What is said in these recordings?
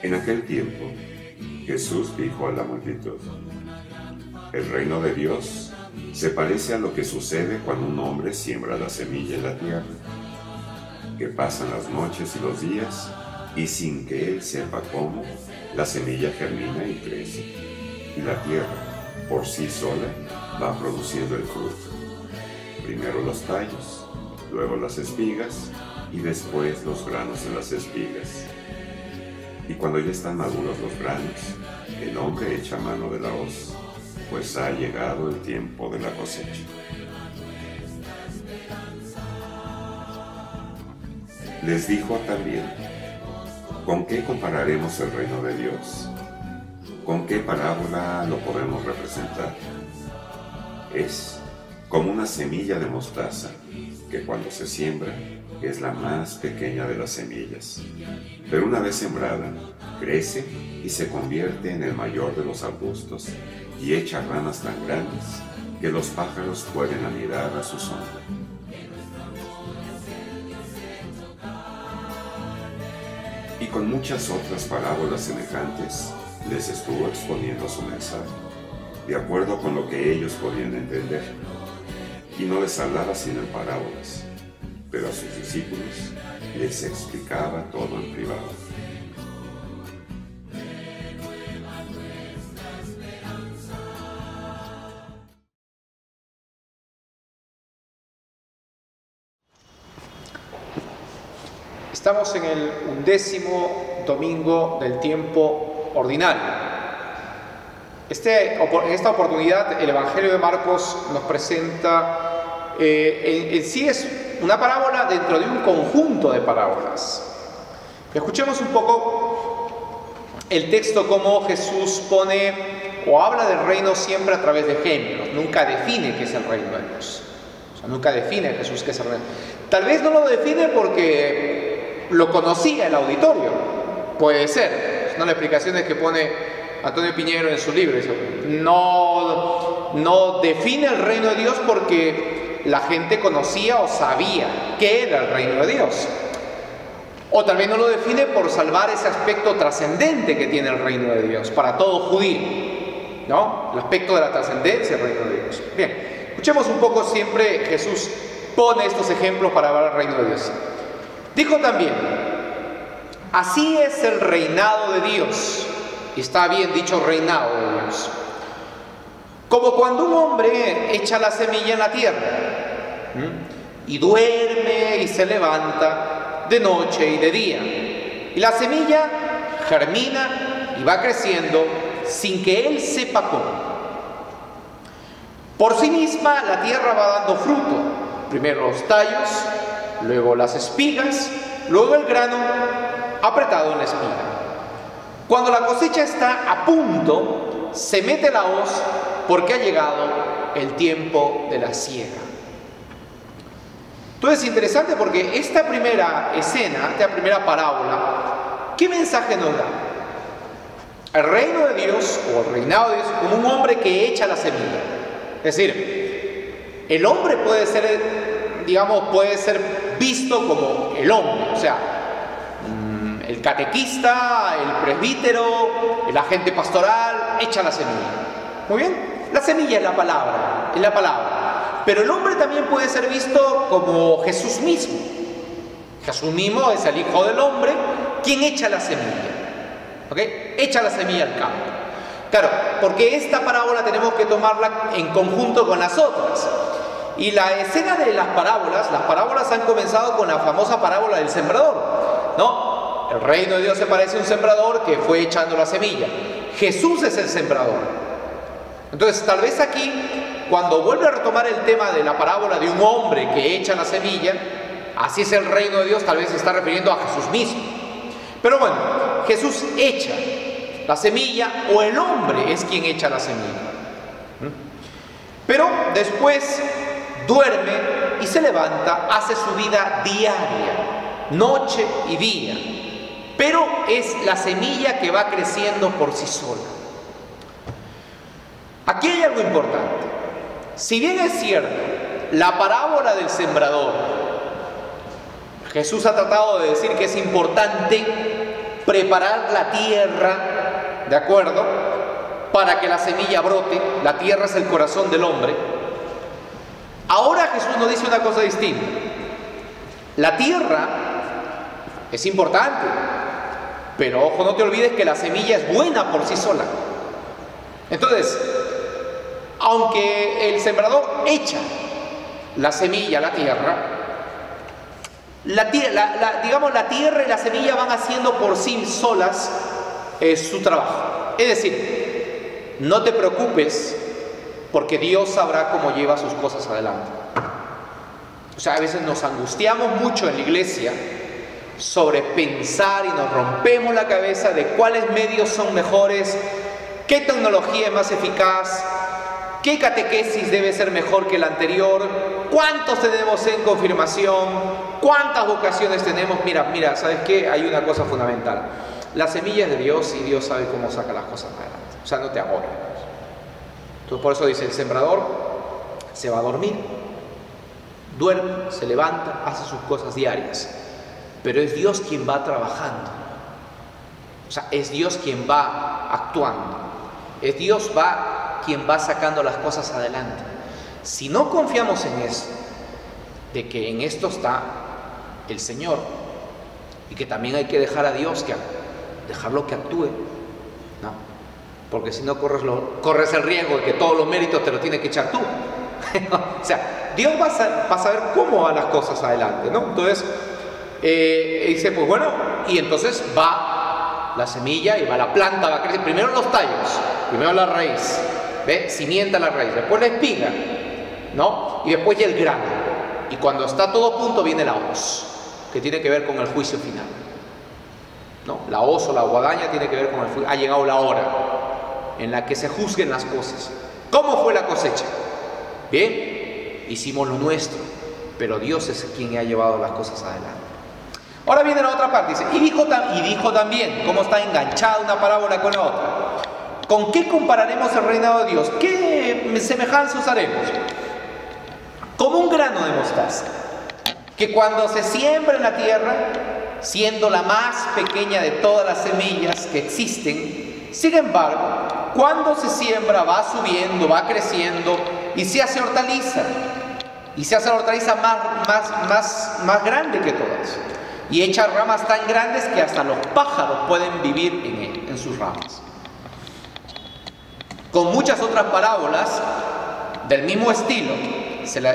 En aquel tiempo, Jesús dijo a la multitud: el reino de Dios se parece a lo que sucede cuando un hombre siembra la semilla en la tierra, que pasan las noches y los días, y sin que él sepa cómo, la semilla germina y crece, y la tierra, por sí sola, va produciendo el fruto. Primero los tallos, luego las espigas, y después los granos de las espigas. Y cuando ya están maduros los granos, el hombre echa mano de la hoz, pues ha llegado el tiempo de la cosecha. Les dijo también: ¿con qué compararemos el reino de Dios? ¿Con qué parábola lo podemos representar? Es como una semilla de mostaza, que cuando se siembra es la más pequeña de las semillas, pero una vez sembrada, crece y se convierte en el mayor de los arbustos y echa ramas tan grandes que los pájaros pueden anidar a su sombra. Y con muchas otras parábolas semejantes les estuvo exponiendo su mensaje, de acuerdo con lo que ellos podían entender, y no les hablaba sino en parábolas, pero a sus discípulos les explicaba todo en privado. Estamos en el 11º domingo del tiempo ordinario. En esta oportunidad el Evangelio de Marcos nos presenta, en sí es una parábola dentro de un conjunto de parábolas. Escuchemos un poco el texto, como Jesús pone o habla del reino siempre a través de ejemplos. Nunca define qué es el reino de Dios. O sea, nunca define Jesús qué es el reino. Tal vez no lo define porque lo conocía el auditorio. Puede ser. Son las explicaciones que pone Antonio Piñero en su libro. No define el reino de Dios porque la gente conocía o sabía qué era el reino de Dios. O tal vez no lo define por salvar ese aspecto trascendente que tiene el reino de Dios para todo judío, ¿no? El aspecto de la trascendencia del reino de Dios. Bien, escuchemos un poco. Siempre Jesús pone estos ejemplos para hablar del reino de Dios. Dijo también: así es el reinado de Dios. Y está bien dicho reinado de Dios. Como cuando un hombre echa la semilla en la tierra, y duerme y se levanta de noche y de día, y la semilla germina y va creciendo sin que él sepa cómo. Por sí misma la tierra va dando fruto, primero los tallos, luego las espigas, luego el grano apretado en la espiga. Cuando la cosecha está a punto, se mete la hoz porque ha llegado el tiempo de la siega. Entonces es interesante porque esta primera escena, esta primera parábola, ¿qué mensaje nos da? El reino de Dios, o el reinado de Dios, como un hombre que echa la semilla. Es decir, el hombre puede ser, puede ser visto como el hombre, o sea, el catequista, el presbítero, el agente pastoral, echa la semilla. Muy bien, la semilla es la palabra, Pero el hombre también puede ser visto como Jesús mismo. Jesús mismo es el Hijo del Hombre, quien echa la semilla. ¿Ok? Echa la semilla al campo. Claro, porque esta parábola tenemos que tomarla en conjunto con las otras. Y la escena de las parábolas han comenzado con la famosa parábola del sembrador, ¿no? El reino de Dios se parece a un sembrador que fue echando la semilla. Jesús es el sembrador. Entonces, tal vez aquí, cuando vuelve a retomar el tema de la parábola de un hombre que echa la semilla, así es el reino de Dios, tal vez se está refiriendo a Jesús mismo. Pero bueno, Jesús echa la semilla, o el hombre es quien echa la semilla. Pero después duerme y se levanta, hace su vida diaria, noche y día. Pero es la semilla que va creciendo por sí sola. Aquí hay algo importante. Si bien es cierto, la parábola del sembrador, Jesús ha tratado de decir que es importante preparar la tierra, ¿de acuerdo?, para que la semilla brote. La tierra es el corazón del hombre. Ahora Jesús nos dice una cosa distinta. La tierra es importante, pero ojo, no te olvides que la semilla es buena por sí sola. Entonces, aunque el sembrador echa la semilla a la tierra, la tierra y la semilla van haciendo por sí solas su trabajo. Es decir, no te preocupes, porque Dios sabrá cómo lleva sus cosas adelante. O sea, a veces nos angustiamos mucho en la iglesia sobre pensar y nos rompemos la cabeza de cuáles medios son mejores, qué tecnología es más eficaz, qué catequesis debe ser mejor que la anterior, cuántos tenemos en confirmación, cuántas vocaciones tenemos. Mira, ¿sabes qué? Hay una cosa fundamental. La semilla es de Dios y Dios sabe cómo saca las cosas adelante. O sea, no te agobies. Entonces, por eso dice, el sembrador se va a dormir, duerme, se levanta, hace sus cosas diarias, pero es Dios quien va trabajando. O sea, es Dios quien va actuando, es Dios quien va sacando las cosas adelante. Si no confiamos en eso, de que en esto está el Señor, y que también hay que dejar a Dios dejarlo que actúe, ¿no? Porque si no corres el riesgo de que todos los méritos te los tienes que echar tú. O sea, Dios va a saber cómo van las cosas adelante, ¿no? Entonces, dice, pues bueno, y entonces va la semilla y va la planta, va a crecer. Primero los tallos, primero la raíz, ¿ve? Cimienta la raíz, después la espiga, ¿no? Y después ya el grano. Y cuando está todo a punto viene la hoz, que tiene que ver con el juicio final, ¿no? La hoz o la guadaña tiene que ver con el juicio. Ha llegado la hora en la que se juzguen las cosas. ¿Cómo fue la cosecha? Bien, hicimos lo nuestro, pero Dios es quien ha llevado las cosas adelante. Ahora viene la otra parte, dice, y dijo también, cómo está enganchada una parábola con la otra. ¿Con qué compararemos el reinado de Dios? ¿Qué semejanza usaremos? Como un grano de mostaza, que cuando se siembra en la tierra, siendo la más pequeña de todas las semillas que existen, sin embargo, cuando se siembra va subiendo, va creciendo y se hace hortaliza. Y se hace la hortaliza más grande que todas. Y echa ramas tan grandes que hasta los pájaros pueden vivir en sus ramas. Con muchas otras parábolas del mismo estilo,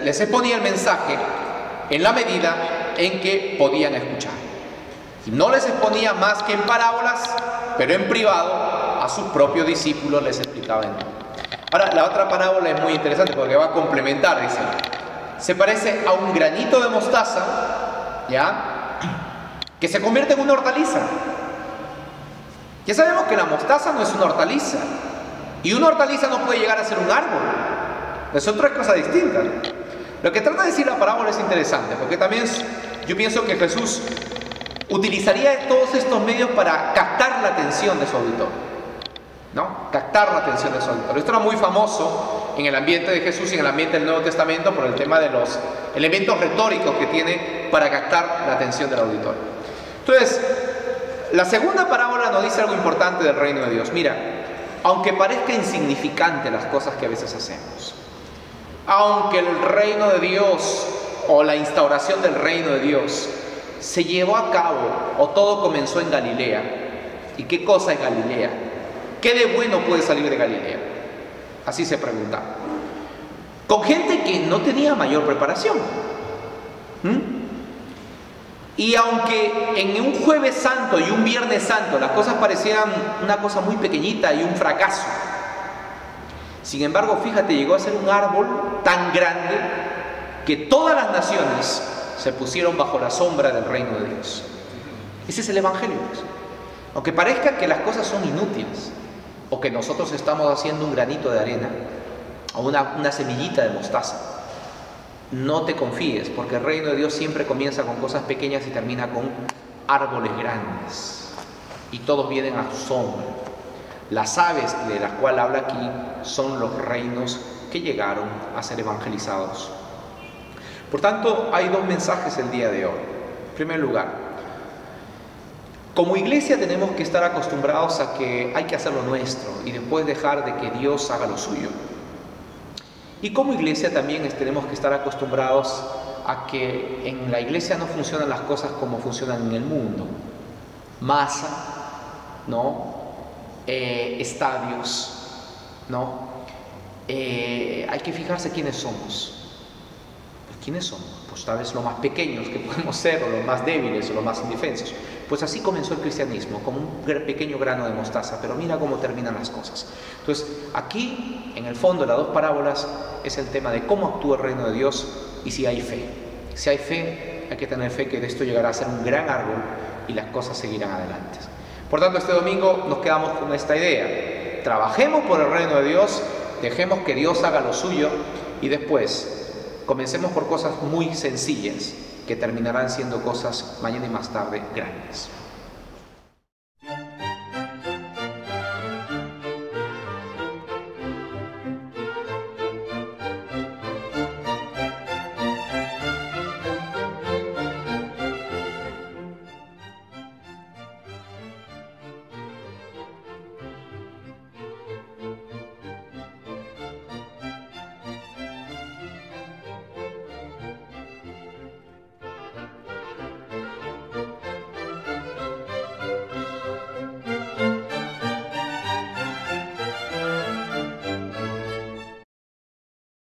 les exponía el mensaje en la medida en que podían escuchar. Y no les exponía más que en parábolas, pero en privado a sus propios discípulos les explicaba en todo. Ahora, la otra parábola es muy interesante porque va a complementar, dice. Se parece a un granito de mostaza, ¿ya?, que se convierte en una hortaliza. Ya sabemos que la mostaza no es una hortaliza, y una hortaliza no puede llegar a ser un árbol. Es otra cosa distinta, ¿no? Lo que trata de decir la parábola es interesante, porque también yo pienso que Jesús utilizaría todos estos medios para captar la atención de su auditorio, ¿no? Captar la atención de su auditorio. Esto era muy famoso en el ambiente de Jesús y en el ambiente del Nuevo Testamento por el tema de los elementos retóricos que tiene para captar la atención del auditorio. Entonces, la segunda parábola nos dice algo importante del reino de Dios. Mira, aunque parezca insignificante las cosas que a veces hacemos, aunque el reino de Dios o la instauración del reino de Dios se llevó a cabo o todo comenzó en Galilea. ¿Y qué cosa es Galilea? ¿Qué de bueno puede salir de Galilea? Así se preguntaba. Con gente que no tenía mayor preparación. Y aunque en un Jueves Santo y un Viernes Santo las cosas parecieran una cosa muy pequeñita y un fracaso, sin embargo, fíjate, llegó a ser un árbol tan grande que todas las naciones se pusieron bajo la sombra del reino de Dios. Ese es el Evangelio. Aunque parezca que las cosas son inútiles, o que nosotros estamos haciendo un granito de arena, o una semillita de mostaza, no te confíes, porque el reino de Dios siempre comienza con cosas pequeñas y termina con árboles grandes, y todos vienen a su sombra. Las aves de las cuales habla aquí son los reinos que llegaron a ser evangelizados. Por tanto, hay dos mensajes el día de hoy. En primer lugar, Como iglesia tenemos que estar acostumbrados a que hay que hacer lo nuestro y después dejar de que Dios haga lo suyo. Y como iglesia también tenemos que estar acostumbrados a que en la iglesia no funcionan las cosas como funcionan en el mundo. Masa, ¿no? Estadios, ¿no? Hay que fijarse quiénes somos. ¿Quiénes somos? Pues tal vez los más pequeños que podemos ser, o los más débiles, o los más indefensos. Pues así comenzó el cristianismo, como un pequeño grano de mostaza, pero mira cómo terminan las cosas. Entonces, aquí, en el fondo, las dos parábolas es el tema de cómo actúa el reino de Dios y si hay fe. Si hay fe, hay que tener fe que de esto llegará a ser un gran árbol y las cosas seguirán adelante. Por tanto, este domingo nos quedamos con esta idea. Trabajemos por el reino de Dios, dejemos que Dios haga lo suyo y después comencemos por cosas muy sencillas que terminarán siendo cosas mañana y más tarde grandes.